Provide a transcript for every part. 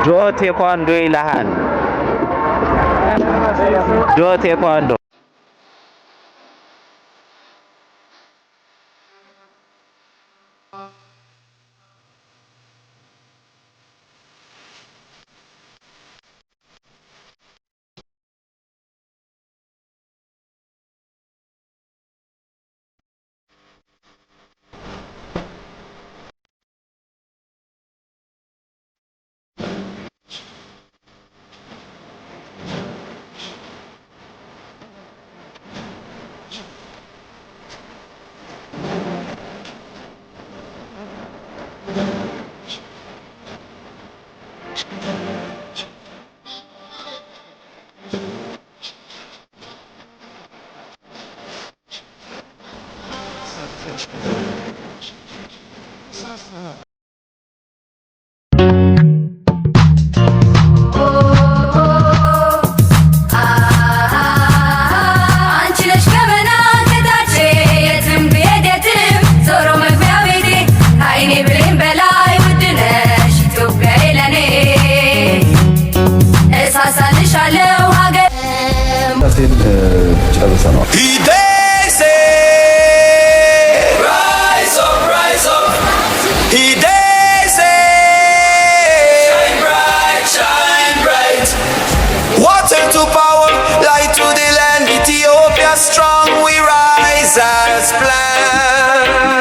ዶ ቴኳንዶ ይልሃል። ዶ ቴኳንዶ Strong we rise as planned.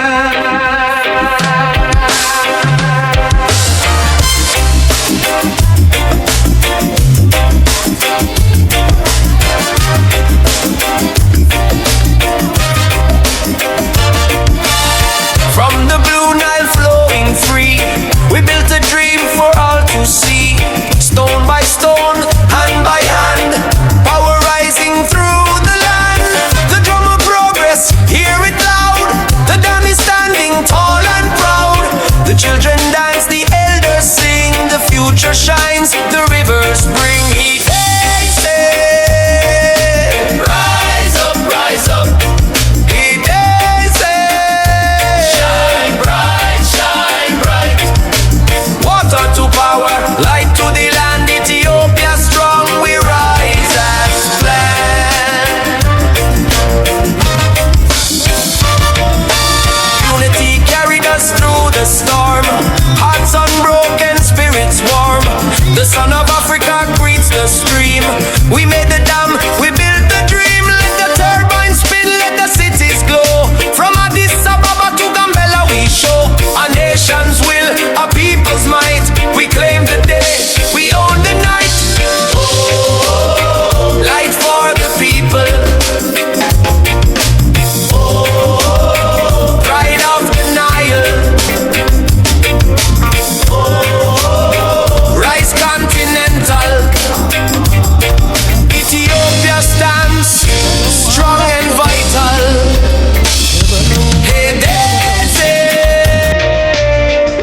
From the blue Nile flowing free, we built a dream for all to see. Stone by stone, hand by hand, power rising through. Hear it loud, the dam is standing tall and proud. The children dance, the elders sing, the future shines, the rivers bring heat. Hey, say, rise up, rise up. Hey, say, shine bright, shine bright. Water to power, light to the land, Ethiopia strong, we rise as planned. Through the storm, hearts unbroken, spirits warm. The son of Africa greets the stream. We made the dam, we built the dream. Let the turbines spin, let the cities glow. From Addis Ababa to Gambela we show a nation's will, a people's might. We claim the day, we own the night. Oh, light for the people. Strong and vital. Hey, Daisy,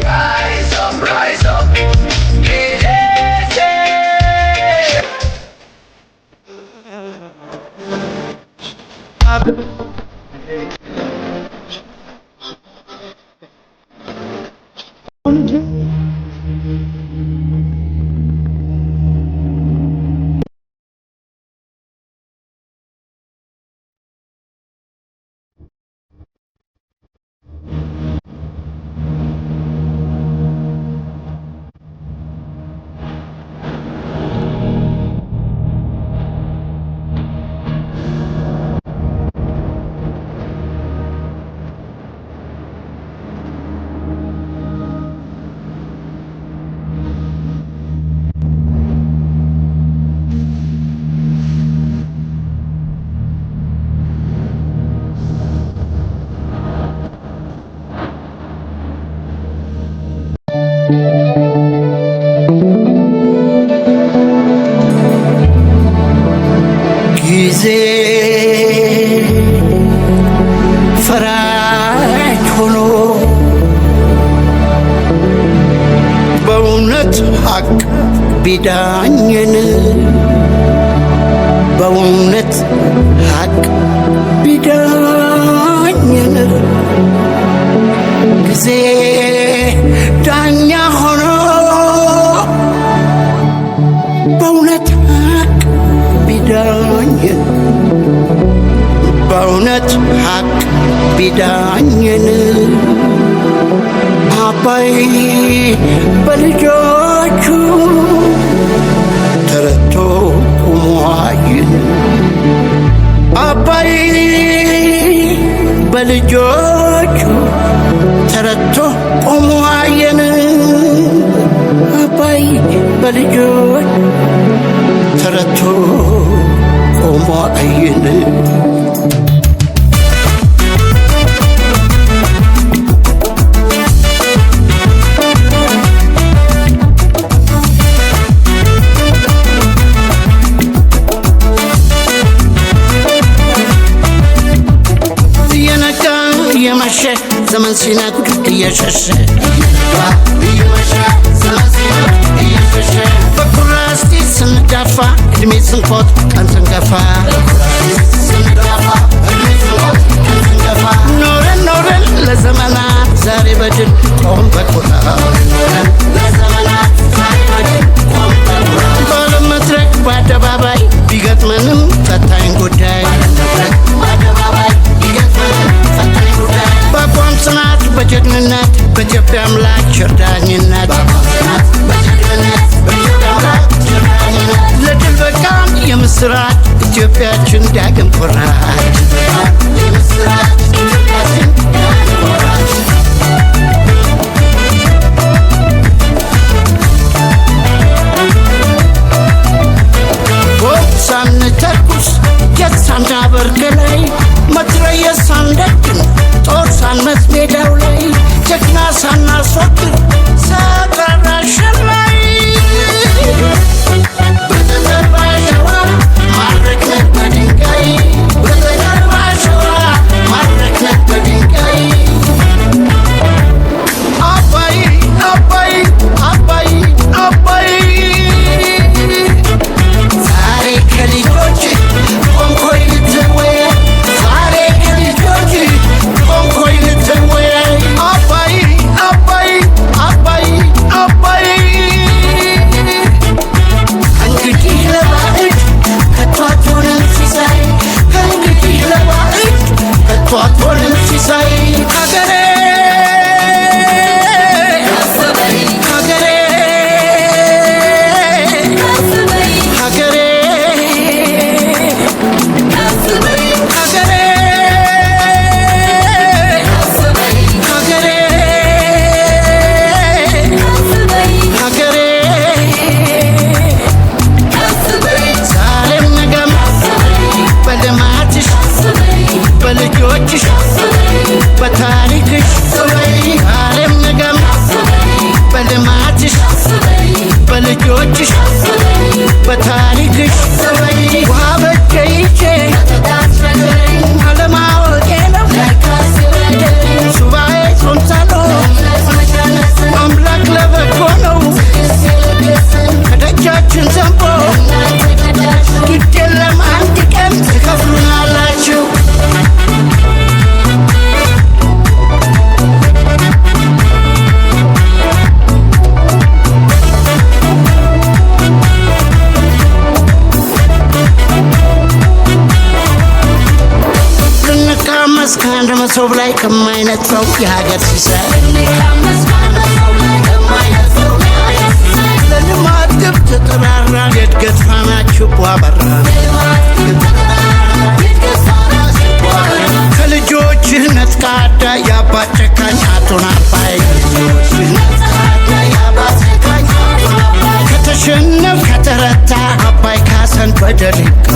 rise up, rise up. Hey, Daisy. ጊዜ ፈራጅ ሆኖ በእውነት ሐቅ ቢዳኝን በእውነት ሐቅ ቢዳኝን ጊዜ ዳኛ ሆኖ ዳኘን አባይ በልጆቹ ተረቶ ቆሞ አየን አባይ በልጆቹ ተረቶ ቆሞ አየን አባይ በልጆቹ ተረቶ ቆሞ አየን የመሸ ዘመን ሲነጉድ እየሸሸ በኩራስቲ ስንዳፋ እድሜ ስንቆጥ ቀን ስንገፋ ኖረን ለዘመናት ዛሬ በድል ቆም በኩራት በዓለም መድረክ በአደባባይ ቢገጥመንም ፈታኝ ጉዳይ በአቋም ጽናት በጀግንነት በኢትዮጵያ አምላክ ቸርዳኝነት ለድል በቃን የምስራች ኢትዮጵያችን ዳግም ኮራች ሳንተኩስ ጀት ሳናበርገላይ መትረየስ ሳንደቅን ጦር ሳንመት ሜዳው ላይ ጀግና ሳናስወግድ ሳቀራሸን ላይ በተዘርባ ሸዋ ማረክነት በድንጋይ በተዘርባ ሸዋ ማረክነት በድንጋይ አባይ አባይ አባይ አባይ ዛሬ ከልጆች ቆንኮይ ልትወይ ዛሬ ከልጆች ቆንኮይ ልትወይ አባይ አባይ አባይ አባይ እንግዲህ ለባዕድ ከቶ አትሆንም ሲሳይ እንግዲህ ለባዕድ ከቶ አትሆንም ሲሳይ ሀገሬ በልጆችሽ በታሪክሽ ዓለም ነገም በልማትሽ በልጆችሽ በታሪክሽ ውሃ በጀይቼ አለማወቄ ነው ሱባኤ ጾምሳሎ አምላክ ለበጎ ነው ከደጃችን ዘንቦ ግድ የለም አንድ ቀን ትከፍሉናላችሁ ከአንድ መሶብ ላይ ከማይነጥረው የሀገር ሲሳይ ለልማት ግብ ተጠራራ የእድገት ፋናችሁ አበራ ከልጆችህ ነጥቃዳ የአባት ጨካኝ አቶን አባይ ከተሸነፍ ከተረታ አባይ ካሰን በደልካ